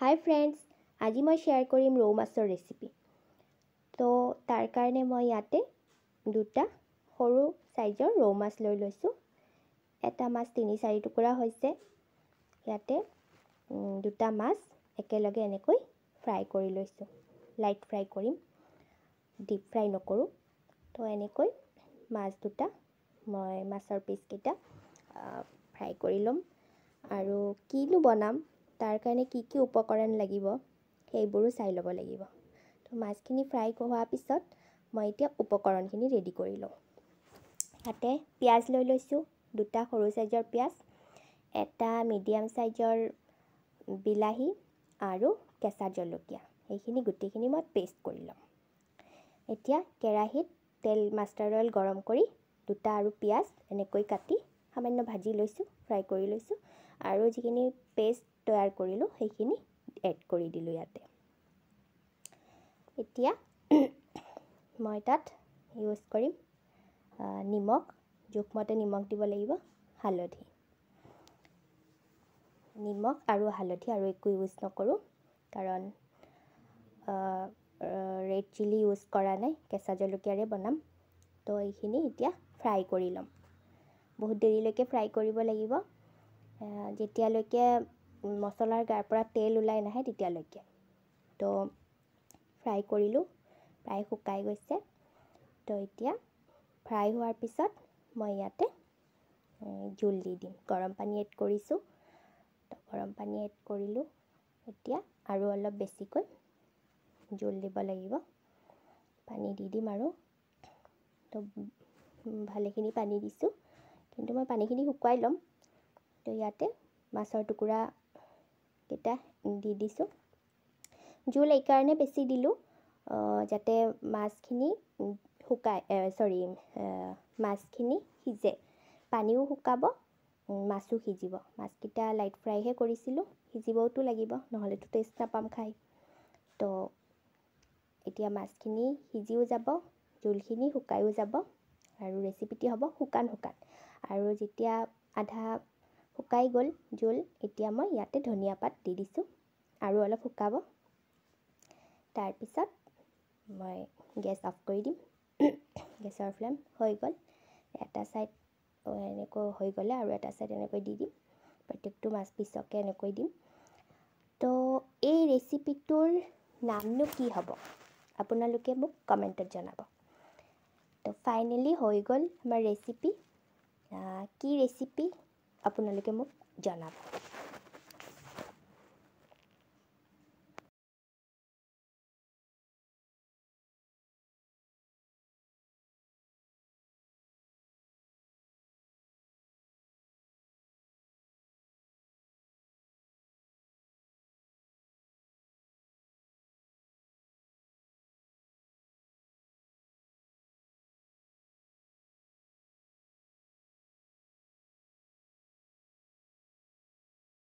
Hi friends, আজি মই share কৰিম ৰৌ মাছৰ ৰেচিপি। তো তাৰ কাৰণে মই ইয়াতে দুটা সৰু সাইজৰ ৰৌ মাছ লৈ লৈছোঁ। এটা মাছ 3-4 টুকুৰা হৈছে। ইয়াতে দুটা মাছ একেলগে এনেকৈ ফ্ৰাই কৰি লৈছোঁ। লাইট ফ্ৰাই কৰিম, ডিপ ফ্ৰাই নকৰোঁ। তো এনেকৈ মাছ দুটা মই মাছৰ পিচ কেইটা ফ্ৰাই কৰি ল'ম। আৰু কিনো বনাম তাৰ কাৰণে কি কি উপকৰণ লাগিব সেইবোৰো চাই ল'ব লাগিব। তো মাছখিনি ফ্ৰাই হোৱাৰ পিছত মই এতিয়া উপকৰণখিনি ৰেডি কৰি লওঁ। ইয়াতে পিঁয়াজ লৈ লৈছোঁ, দুটা সৰু সাইজৰ পিঁয়াজ, এটা মিডিয়াম সাইজৰ বিলাহী আৰু কেঁচা জলকীয়া। এইখিনি গোটেইখিনি মই পেষ্ট কৰি ল'ম। এতিয়া কেৰাহীত তেল মাষ্টাৰ্ড অইল গৰম কৰি দুটা আৰু পিঁয়াজ এনেকৈ কাটি সামান্য ভাজি লৈছোঁ, ফ্ৰাই কৰি লৈছোঁ। আৰু যিখিনি পেষ্ট তৈয়াৰ কৰিলোঁ সেইখিনি এড কৰি দিলোঁ ইয়াতে। এতিয়া মই তাত ইউজ কৰিম নিমখ, জোখমতে নিমখ দিব লাগিব, হালধি। নিমখ আৰু হালধি আৰু একো ইউজ নকৰোঁ, কাৰণ ৰেড চিলি ইউজ কৰা নাই, কেঁচা জলকীয়াৰে বনাম। তো এইখিনি এতিয়া ফ্ৰাই কৰি ল'ম। বহুত দেৰিলৈকে ফ্ৰাই কৰিব লাগিব, যেতিয়ালৈকে মছলাৰ গাৰ পৰা তেল ওলাই নাহে তেতিয়ালৈকে। তো ফ্ৰাই কৰিলোঁ, প্ৰায় শুকাই গৈছে। তো এতিয়া ফ্ৰাই হোৱাৰ পিছত মই ইয়াতে জোল দি দিম। গৰম পানী এড কৰিছোঁ, তো গৰম পানী এড কৰিলোঁ। এতিয়া আৰু অলপ বেছিকৈ জোল দিব লাগিব, পানী দি দিম আৰু। তো ভালেখিনি পানী দিছোঁ, কিন্তু মই পানীখিনি শুকুৱাই ল'ম। তো ইয়াতে মাছৰ টুকুৰা কেইটা দি দিছোঁ। জোল এইকাৰণে বেছি দিলোঁ যাতে মাছখিনি মাছখিনি সিজে, পানীও শুকাব, মাছো সিজিব। মাছকেইটা লাইট ফ্ৰাইহে কৰিছিলোঁ, সিজিবওতো লাগিব, নহ'লেতো টেষ্ট নাপাম খাই। তো এতিয়া মাছখিনি সিজিও যাব, জোলখিনি শুকায়ো যাব, আৰু ৰেচিপিটি হ'ব শুকান। আৰু যেতিয়া আধা শুকাই গ'ল জোল, এতিয়া মই ইয়াতে ধনিয়া পাত দি দিছোঁ, আৰু অলপ শুকাব। তাৰপিছত মই গেছ অফ কৰি দিম। গেছৰ ফ্লেম হৈ গ'ল। এটা ছাইড এনেকৈ হৈ গ'লে আৰু এটা ছাইড এনেকৈ দি দিম। প্ৰত্যেকটো মাছ পিছকে এনেকৈ দিম। তো এই ৰেচিপিটোৰ নামনো কি হ'ব আপোনালোকে মোক কমেণ্টত জনাব। তো ফাইনেলি হৈ গ'ল আমাৰ ৰেচিপি। কি ৰেচিপি আপোনালোকে মোক জনাব।